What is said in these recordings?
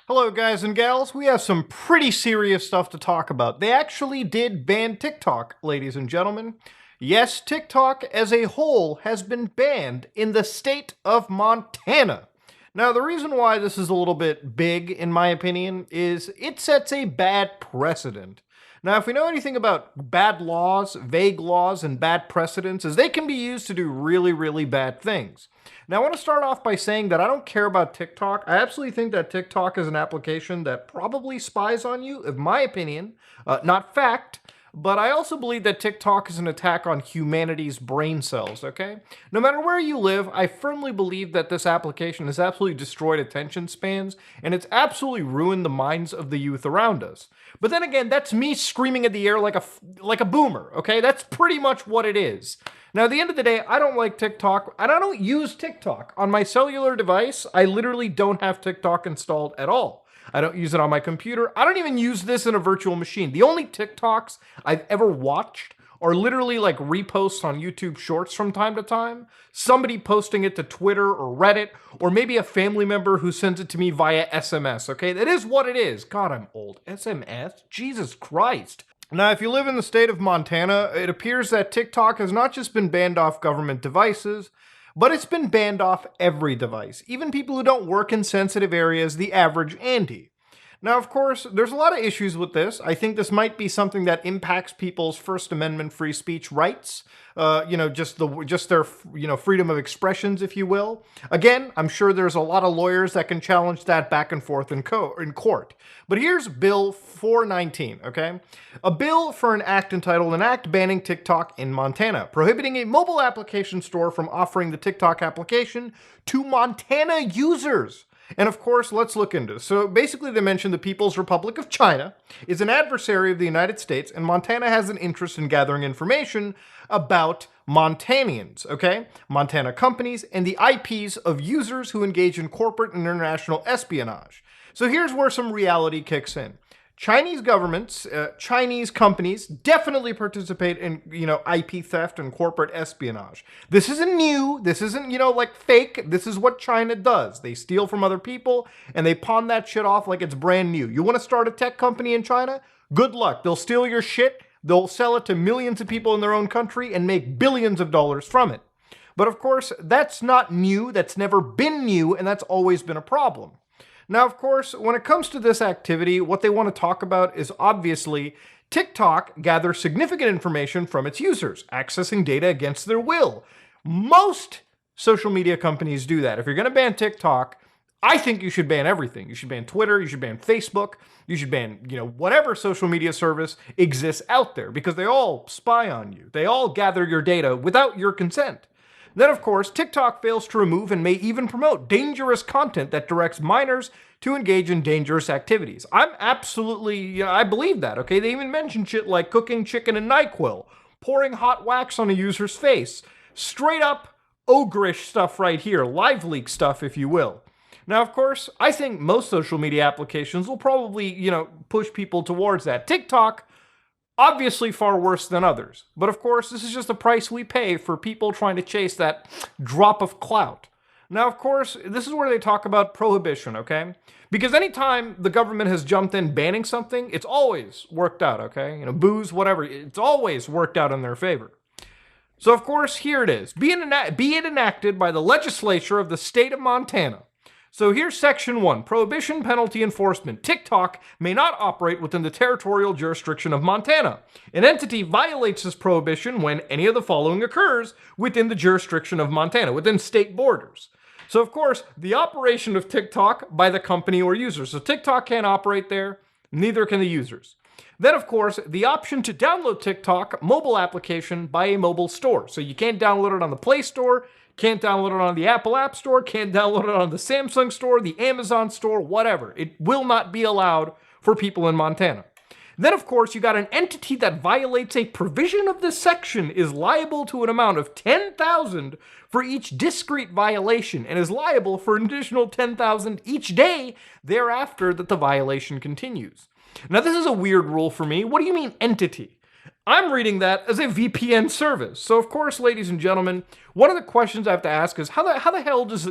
Hello, guys and gals. We have some pretty serious stuff to talk about. They actually did ban TikTok, ladies and gentlemen. Yes, TikTok as a whole has been banned in the state of Montana. Now, the reason why this is a little bit big, in my opinion, is it sets a bad precedent. Now, if we know anything about bad laws, vague laws, and bad precedents, is they can be used to do really, really bad things. Now, I want to start off by saying that I don't care about TikTok. I absolutely think that TikTok is an application that probably spies on you, in my opinion, not fact. But I also believe that TikTok is an attack on humanity's brain cells, okay? No matter where you live, I firmly believe that this application has absolutely destroyed attention spans, and it's absolutely ruined the minds of the youth around us. But then again, that's me screaming at the air like a boomer, okay? That's pretty much what it is. Now, at the end of the day, I don't like TikTok, and I don't use TikTok. On my cellular device, I literally don't have TikTok installed at all. I don't use it on my computer. I don't even use this in a virtual machine. The only TikToks I've ever watched are literally like reposts on YouTube Shorts from time to time, somebody posting it to Twitter or Reddit, or maybe a family member who sends it to me via SMS, okay? That is what it is. God, I'm old. SMS? Jesus Christ. Now, if you live in the state of Montana, it appears that TikTok has not just been banned off government devices, but it's been banned off every device, even people who don't work in sensitive areas, the average Andy. Now, of course, there's a lot of issues with this. I think this might be something that impacts people's First Amendment free speech rights. Just their freedom of expressions, if you will. Again, I'm sure there's a lot of lawyers that can challenge that back and forth in court. But here's Bill 419, okay? A bill for an act entitled An Act Banning TikTok in Montana, prohibiting a mobile application store from offering the TikTok application to Montana users. And of course, let's look into this. So basically, they mentioned the People's Republic of China is an adversary of the United States, and Montana has an interest in gathering information about Montanans, okay? Montana companies and the IPs of users who engage in corporate and international espionage. So here's where some reality kicks in. Chinese governments, Chinese companies definitely participate in, IP theft and corporate espionage. This isn't new. This isn't, like fake. This is what China does. They steal from other people and they pawn that shit off like it's brand new. You want to start a tech company in China? Good luck. They'll steal your shit. They'll sell it to millions of people in their own country and make billions of dollars from it. But of course, that's not new. That's never been new, and that's always been a problem. Now, of course, when it comes to this activity, what they want to talk about is obviously TikTok gathers significant information from its users, accessing data against their will. Most social media companies do that. If you're going to ban TikTok, I think you should ban everything. You should ban Twitter, you should ban Facebook, you should ban, whatever social media service exists out there, because they all spy on you. They all gather your data without your consent. Then, of course, TikTok fails to remove and may even promote dangerous content that directs minors to engage in dangerous activities. I'm absolutely, I believe that, okay? They even mention shit like cooking chicken and NyQuil, pouring hot wax on a user's face. Straight up ogreish stuff right here, live leak stuff, if you will. Now, of course, I think most social media applications will probably, push people towards that. TikTok, obviously far worse than others. But of course, this is just the price we pay for people trying to chase that drop of clout. Now, of course, this is where they talk about prohibition, okay? Because anytime the government has jumped in banning something, it's always worked out, okay? Booze, whatever, it's always worked out in their favor. So, of course, here it is. Be it enacted by the legislature of the state of Montana. So here's Section 1, Prohibition Penalty Enforcement. TikTok may not operate within the territorial jurisdiction of Montana. An entity violates this prohibition when any of the following occurs within the jurisdiction of Montana, within state borders. So, of course, the operation of TikTok by the company or user. So TikTok can't operate there, neither can the users. Then, of course, the option to download TikTok mobile application by a mobile store. So you can't download it on the Play Store, can't download it on the Apple App Store, can't download it on the Samsung Store, the Amazon Store, whatever. It will not be allowed for people in Montana. Then, of course, you got an entity that violates a provision of this section is liable to an amount of $10,000 for each discrete violation and is liable for an additional $10,000 each day thereafter that the violation continues. Now, this is a weird rule for me. What do you mean entity? I'm reading that as a VPN service. So, of course, ladies and gentlemen, one of the questions I have to ask is how the hell does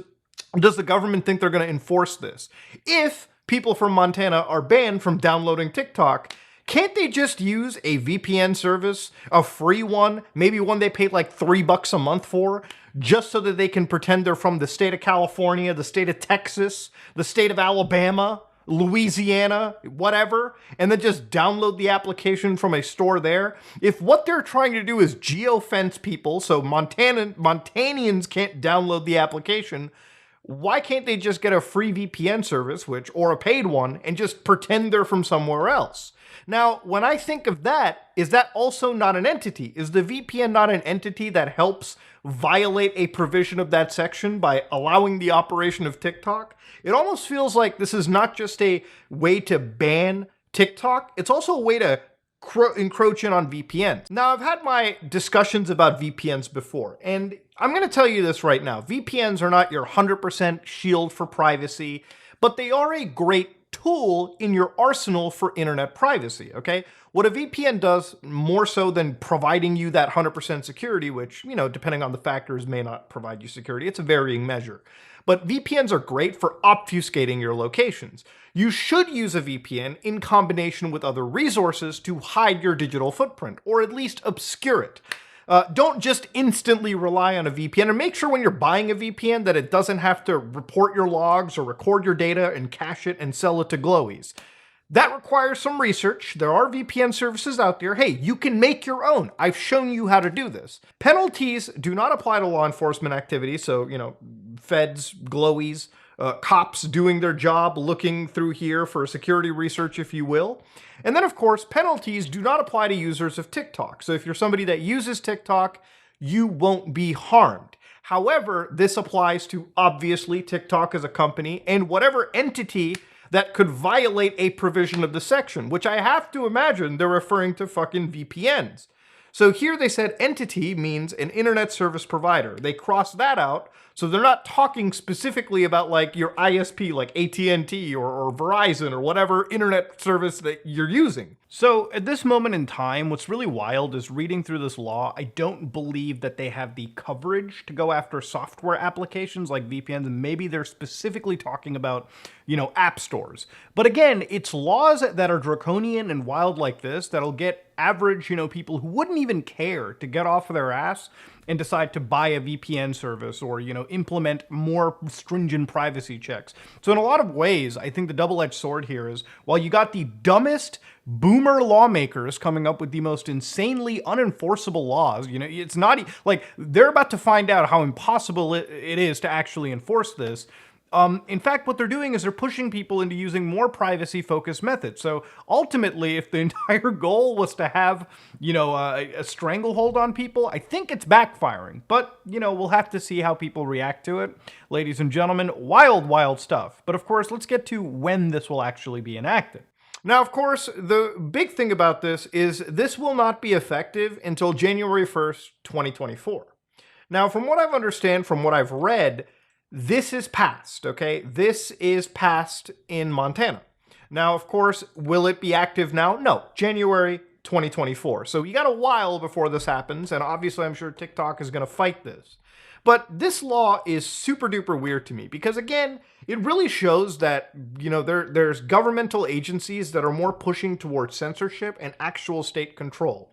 the government think they're going to enforce this? If people from Montana are banned from downloading TikTok, can't they just use a VPN service, a free one, maybe one they pay like $3 a month for, just so that they can pretend they're from the state of California, the state of Texas, the state of Alabama, Louisiana, whatever, and then just download the application from a store there? If what they're trying to do is geofence people so Montanians can't download the application, why can't they just get a free VPN service, or a paid one, and just pretend they're from somewhere else? Now, when I think of that, is that also not an entity? Is the VPN not an entity that helps violate a provision of that section by allowing the operation of TikTok? It almost feels like this is not just a way to ban TikTok, it's also a way to encroach in on VPNs. Now, I've had my discussions about VPNs before, and I'm going to tell you this right now. VPNs are not your 100% shield for privacy, but they are a great tool in your arsenal for internet privacy, okay? What a VPN does, more so than providing you that 100% security, which, depending on the factors, may not provide you security. It's a varying measure. But VPNs are great for obfuscating your locations. You should use a VPN in combination with other resources to hide your digital footprint, or at least obscure it. Don't just instantly rely on a VPN, and make sure when you're buying a VPN that it doesn't have to report your logs or record your data and cache it and sell it to Glowies. That requires some research. There are VPN services out there. Hey, you can make your own. I've shown you how to do this. Penalties do not apply to law enforcement activities, so, feds, Glowies, cops doing their job, looking through here for security research, if you will. And then, of course, penalties do not apply to users of TikTok. So if you're somebody that uses TikTok, you won't be harmed. However, this applies to, obviously, TikTok as a company and whatever entity that could violate a provision of the section, which I have to imagine they're referring to fucking VPNs. So here they said entity means an internet service provider. They crossed that out, so they're not talking specifically about like your ISP, like AT&T or Verizon or whatever internet service that you're using. So at this moment in time, what's really wild is reading through this law, I don't believe that they have the coverage to go after software applications like VPNs, and maybe they're specifically talking about, app stores. But again, it's laws that are draconian and wild like this that'll get average, people who wouldn't even care to get off of their ass and decide to buy a VPN service or, implement more stringent privacy checks. So in a lot of ways, I think the double-edged sword here is, while you got the dumbest boomer lawmakers coming up with the most insanely unenforceable laws, it's not like they're about to find out how impossible it is to actually enforce this. In fact, what they're doing is they're pushing people into using more privacy-focused methods. So ultimately, if the entire goal was to have, a stranglehold on people, I think it's backfiring. But, we'll have to see how people react to it. Ladies and gentlemen, wild, wild stuff. But of course, let's get to when this will actually be enacted. Now, of course, the big thing about this is this will not be effective until January 1st, 2024. Now, from what I've understand, from what I've read, this is passed, okay? This is passed in Montana. Now, of course, will it be active now? No, January 2024. So you got a while before this happens, and obviously I'm sure TikTok is going to fight this. But this law is super duper weird to me because, again, it really shows that, there's governmental agencies that are more pushing towards censorship and actual state control.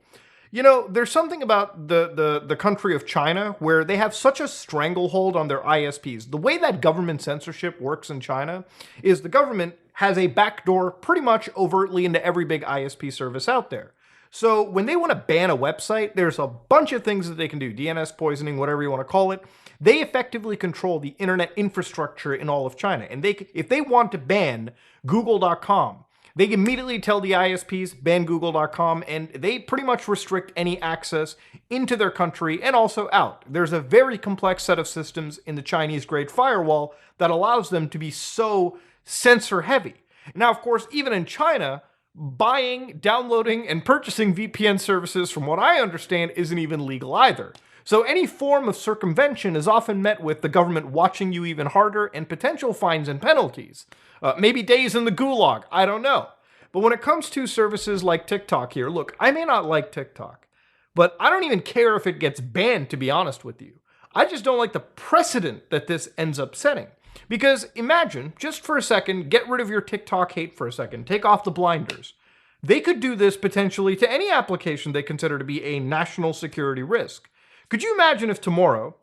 There's something about the country of China where they have such a stranglehold on their ISPs. The way that government censorship works in China is the government has a backdoor pretty much overtly into every big ISP service out there. So when they want to ban a website, there's a bunch of things that they can do, DNS poisoning, whatever you want to call it. They effectively control the internet infrastructure in all of China. And if they want to ban Google.com, they immediately tell the ISPs, ban Google.com, and they pretty much restrict any access into their country and also out. There's a very complex set of systems in the Chinese Great Firewall that allows them to be so censor heavy. Now, of course, even in China, buying, downloading, and purchasing VPN services, from what I understand, isn't even legal either. So any form of circumvention is often met with the government watching you even harder and potential fines and penalties. Maybe days in the gulag, I don't know. But when it comes to services like TikTok here, look, I may not like TikTok, but I don't even care if it gets banned, to be honest with you. I just don't like the precedent that this ends up setting. Because imagine, just for a second, get rid of your TikTok hate for a second, take off the blinders. They could do this potentially to any application they consider to be a national security risk. Could you imagine if tomorrow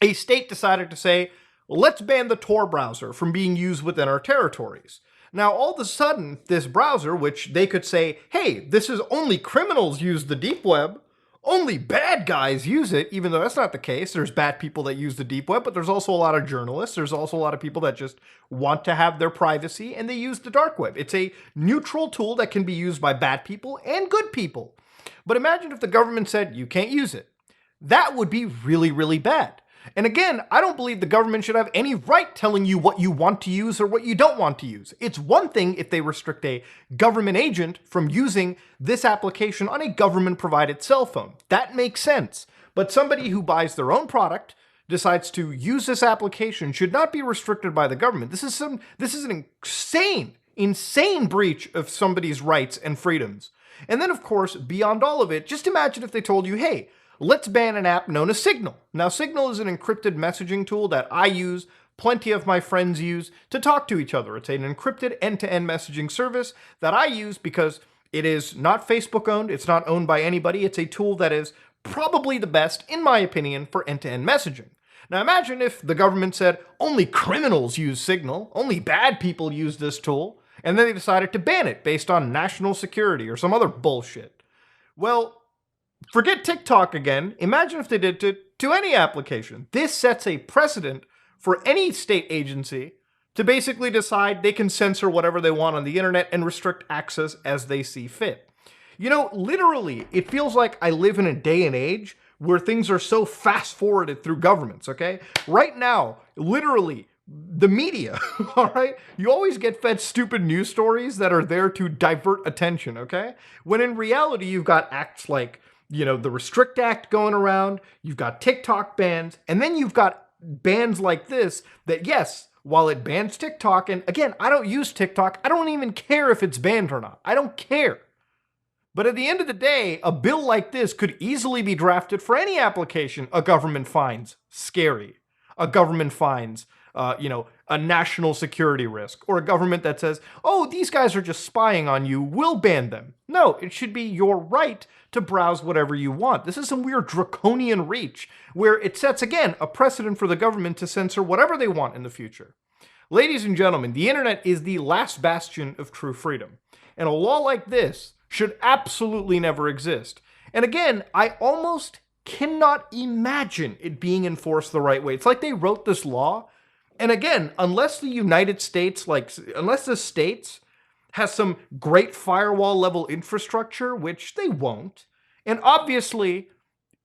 a state decided to say, let's ban the Tor browser from being used within our territories? Now, all of a sudden, this browser, which they could say, hey, this is only criminals use the deep web, only bad guys use it, even though that's not the case. There's bad people that use the deep web, but there's also a lot of journalists. There's also a lot of people that just want to have their privacy, and they use the dark web. It's a neutral tool that can be used by bad people and good people. But imagine if the government said, you can't use it. That would be really, really bad. And again, I don't believe the government should have any right telling you what you want to use or what you don't want to use. It's one thing if they restrict a government agent from using this application on a government-provided cell phone. That makes sense. But somebody who buys their own product, decides to use this application, should not be restricted by the government. This is an insane breach of somebody's rights and freedoms. And then, of course, beyond all of it, just imagine if they told you, hey, let's ban an app known as Signal. Now, Signal is an encrypted messaging tool that I use, plenty of my friends use, to talk to each other. It's an encrypted end-to-end messaging service that I use because it is not Facebook owned, it's not owned by anybody, it's a tool that is probably the best, in my opinion, for end-to-end messaging. Now imagine if the government said, only criminals use Signal, only bad people use this tool, and then they decided to ban it based on national security or some other bullshit. Well, forget TikTok again. Imagine if they did to any application. This sets a precedent for any state agency to basically decide they can censor whatever they want on the internet and restrict access as they see fit. You know, literally, it feels like I live in a day and age where things are so fast-forwarded through governments, okay? Right now, literally, the media, all right? You always get fed stupid news stories that are there to divert attention, okay? When in reality, you've got acts like, you know, the Restrict Act going around, you've got TikTok bans, and then you've got bans like this that, yes, while it bans TikTok, and again, I don't use TikTok, I don't even care if it's banned or not. I don't care. But at the end of the day, a bill like this could easily be drafted for any application a government finds scary. A government finds, a national security risk, or a government that says, oh, these guys are just spying on you, we'll ban them. No, it should be your right to browse whatever you want. This is some weird draconian reach where it sets, again, a precedent for the government to censor whatever they want in the future. Ladies and gentlemen, the internet is the last bastion of true freedom. And a law like this should absolutely never exist. And again, I almost cannot imagine it being enforced the right way. It's like they wrote this law, and again, unless the United States, unless the states has some great firewall level infrastructure, which they won't, and obviously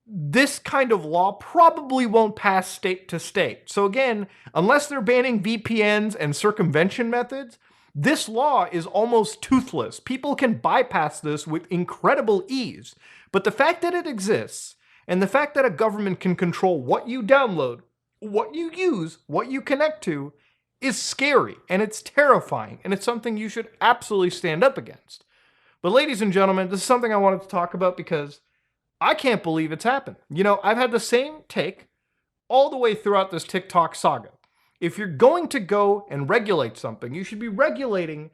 this kind of law probably won't pass state to state. So again, unless they're banning VPNs and circumvention methods, this law is almost toothless. People can bypass this with incredible ease. But the fact that it exists, and the fact that a government can control what you download, what you use, what you connect to, is scary, and it's terrifying, and it's something you should absolutely stand up against. But ladies and gentlemen, this is something I wanted to talk about because I can't believe it's happened. You know, I've had the same take all the way throughout this TikTok saga. If you're going to go and regulate something, you should be regulating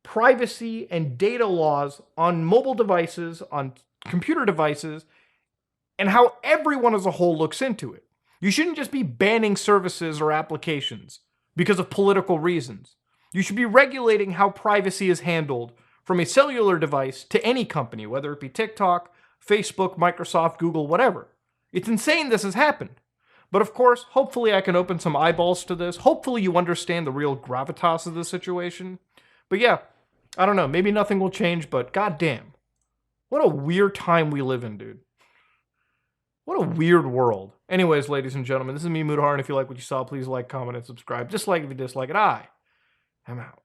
privacy and data laws on mobile devices, on computer devices, and how everyone as a whole looks into it. You shouldn't just be banning services or applications because of political reasons. You should be regulating how privacy is handled from a cellular device to any company, whether it be TikTok, Facebook, Microsoft, Google, whatever. It's insane this has happened. But of course, hopefully I can open some eyeballs to this. Hopefully you understand the real gravitas of the situation. But yeah, I don't know, maybe nothing will change, but goddamn. What a weird time we live in, dude. What a weird world. Anyways, ladies and gentlemen, this is me, Mudahar, and if you like what you saw, please like, comment, and subscribe. Dislike if you dislike it. I am out.